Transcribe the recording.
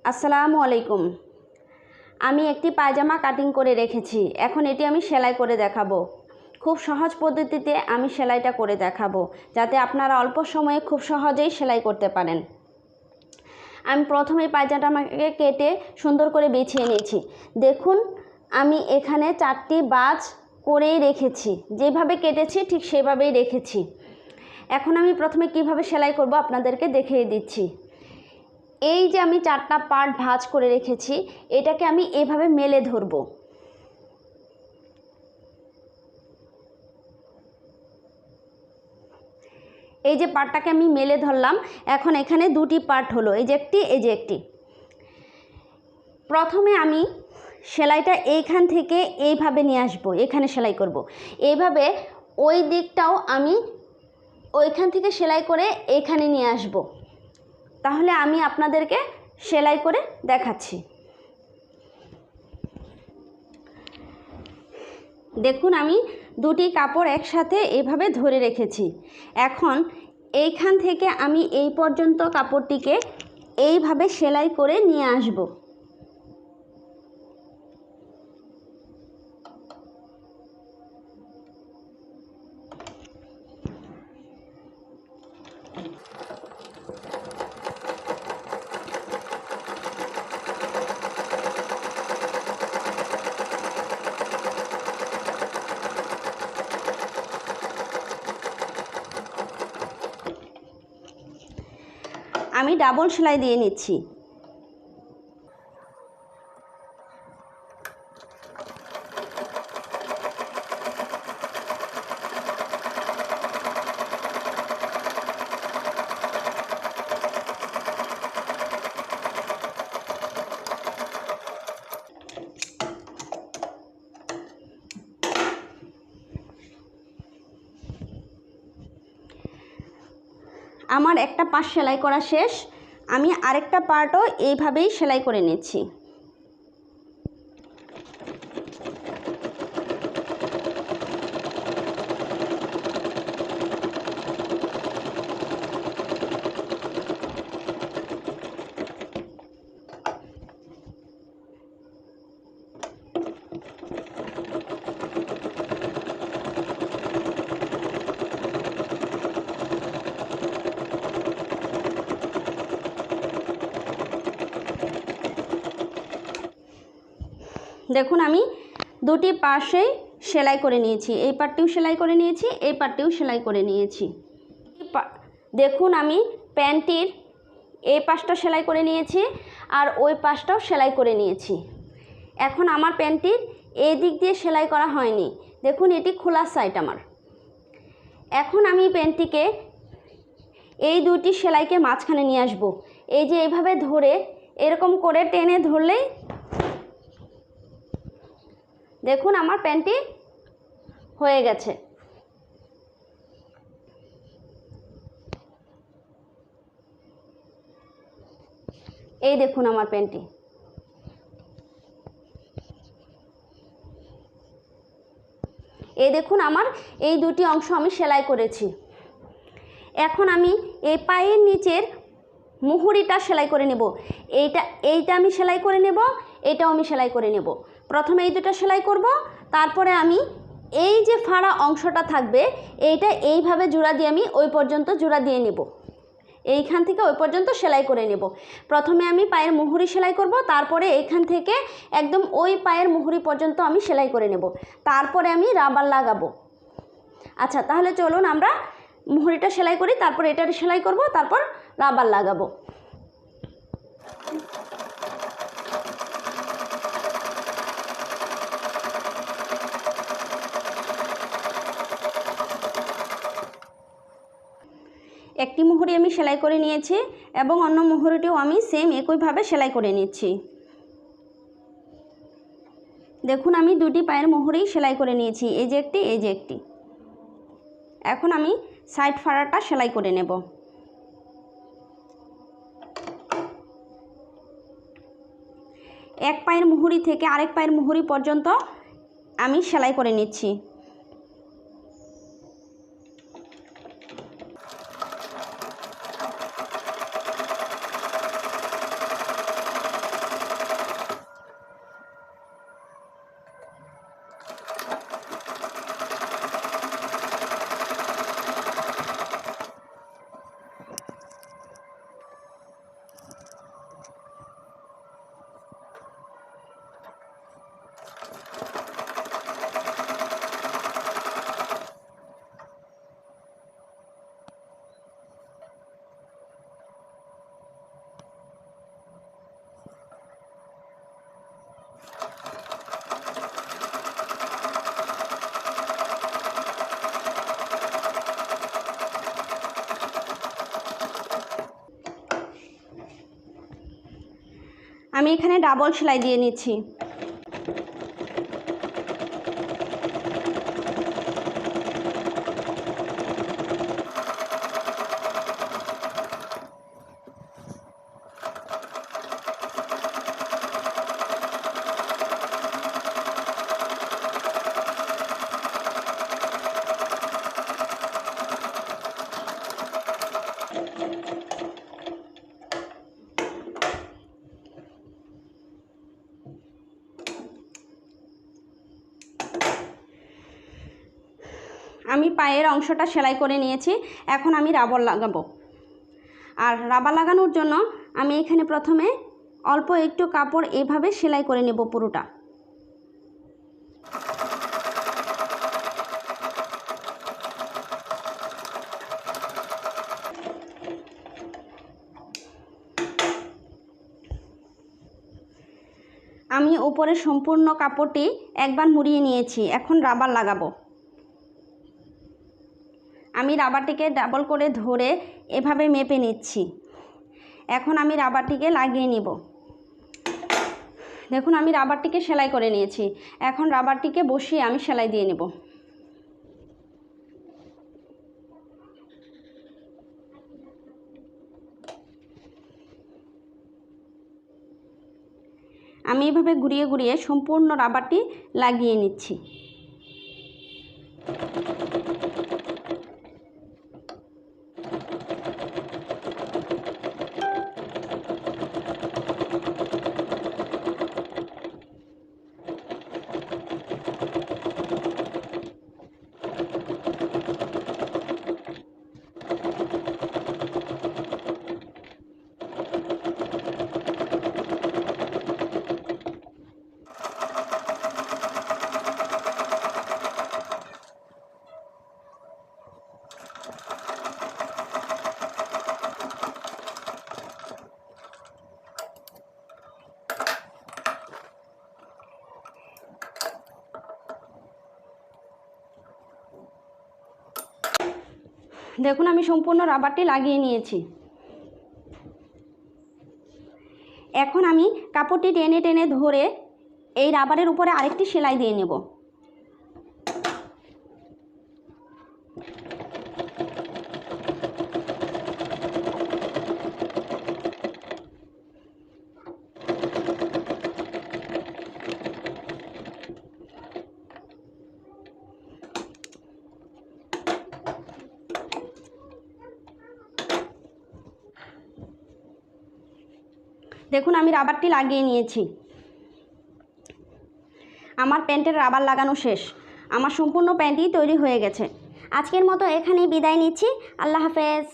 আসসালামু আলাইকুম। আমি একটি পায়জামা কাটিং করে রেখেছি। এখন এটি আমি সেলাই করে দেখাবো। খুব সহজ পদ্ধতিতে আমি সেলাইটা করে দেখাবো, যাতে আপনারা অল্প সময়ে খুব সহজেই সেলাই করতে পারেন। আমি প্রথমে পায়জামাটাকে কেটে সুন্দর করে বিছিয়ে নিয়েছি। দেখুন, আমি এখানে 4টি বাজ করেই রেখেছি। যেভাবে কেটেছি ঠিক সেভাবেই রেখেছি। এখন আমি প্রথমে কিভাবে সেলাই করব আপনাদেরকে দেখিয়ে দিচ্ছি। এই যে আমি 4টা পার্ট ভাঁজ করে রেখেছি, এটাকে আমি এভাবে মেলে ধরব। এই যে পার্টটাকে আমি মেলে ধরলাম। এখন এখানে 2টি পার্ট হলো, এই যে একটি। প্রথমে আমি সেলাইটা এইখান থেকে এইভাবে নিয়ে আসব, এখানে সেলাই করব। এইভাবে ওই দিকটাও আমি ওইখান থেকে সেলাই করে এইখানে নিয়ে আসব। তাহলে আমি আপনাদেরকে সেলাই করে দেখাচ্ছি। দেখুন, আমি 2টি কাপড় একসাথে এভাবে ধরে রেখেছি। এখন এইখান থেকে আমি এই পর্যন্ত কাপড়টিকে এইভাবে সেলাই করে নিয়ে আসব। আমি ডাবল সেলাই দিয়ে নিচ্ছি। আমার একটা পাশ সেলাই করা শেষ। আমি আরেকটা পার্টও এইভাবেই সেলাই করে নিচ্ছি। দেখুন, আমি 2টি পাশেই সেলাই করে নিয়েছি। এই পাটটিও সেলাই করে নিয়েছি, এই পাটটিও সেলাই করে নিয়েছি। দেখুন, আমি প্যান্টটির এই পাশটা সেলাই করে নিয়েছি আর ওই পাশটাও সেলাই করে নিয়েছি। এখন আমার প্যান্টটির এই দিক দিয়ে সেলাই করা হয়নি। দেখুন, এটি খোলা সাইড আমার। এখন আমি প্যান্টটিকে এই 2টি সেলাইকে মাঝখানে নিয়ে আসব। এই যে এইভাবে ধরে এরকম করে টেনে ধরলেই দেখুন আমার প্যান্টটি হয়ে গেছে। এই দেখুন আমার প্যান্টটি। এই দেখুন, আমার এই 2টি অংশ আমি সেলাই করেছি। এখন আমি এই পায়ের নিচের মুহুরিটা সেলাই করে নেব। এইটা আমি সেলাই করে নেব, এটাও আমি সেলাই করে নেব। প্রথমে এই 2টা সেলাই করব, তারপরে আমি এই যে ফাড়া অংশটা থাকবে এইটা এইভাবে জোড়া দিয়ে আমি ওই পর্যন্ত জোড়া দিয়ে নেব। এইখান থেকে ওই পর্যন্ত সেলাই করে নেব। প্রথমে আমি পায়ের মুহুরি সেলাই করব, তারপরে এইখান থেকে একদম ওই পায়ের মুহুরি পর্যন্ত আমি সেলাই করে নেব। তারপরে আমি রাবার লাগাবো। আচ্ছা, তাহলে চলুন আমরা মুহুরিটা সেলাই করি, তারপর এটার সেলাই করব, তারপর রাবার লাগাবো। একটি মুহুরি আমি সেলাই করে নিয়েছি এবং অন্য মুহুরিটিও আমি সেম একইভাবে সেলাই করে নিচ্ছি। দেখুন, আমি 2টি পায়ের মুহুরি সেলাই করে নিয়েছি, এই যে একটি। এখন আমি সাইড ফাড়াটা সেলাই করে নেব। এক পায়ের মুহুরি থেকে আরেক পায়ের মুহুরি পর্যন্ত আমি সেলাই করে নিচ্ছি। আমি এখানে ডাবল সেলাই দিয়ে নিচ্ছি। আমি পায়ের অংশটা সেলাই করে নিয়েছি। এখন আমি রাবার লাগাবো। আর রাবার লাগানোর জন্য আমি এখানে প্রথমে অল্প একটু কাপড় এভাবে সেলাই করে নেব পুরোটা। আমি উপরে সম্পূর্ণ কাপড়টি একবার মুড়িয়ে নিয়েছি। এখন রাবার লাগাবো। আমি রাবারটিকে ডাবল করে ধরে এভাবে মেপে নিচ্ছি। এখন আমি রাবারটিকে লাগিয়ে নিব। দেখুন আমি রাবারটিকে সেলাই করে নিয়েছি। এখন রাবারটিকে বসিয়ে আমি সেলাই দিয়ে নেব। আমি এভাবে ঘুরিয়ে ঘুরিয়ে সম্পূর্ণ রাবারটি লাগিয়ে নিচ্ছি। দেখুন আমি সম্পূর্ণ রাবারটি লাগিয়ে নিয়েছি। এখন আমি কাপড়টি টেনে টেনে ধরে এই রাবারের উপরে আরেকটি সেলাই দিয়ে নেব। দেখুন আমি রাবারটি লাগিয়ে নিয়েছি। আমার প্যান্টের রাবার লাগানো শেষ। আমার সম্পূর্ণ প্যান্টই তৈরি হয়ে গেছে। আজকের মতো এখানেই বিদায় নিচ্ছি। আল্লাহ হাফেজ।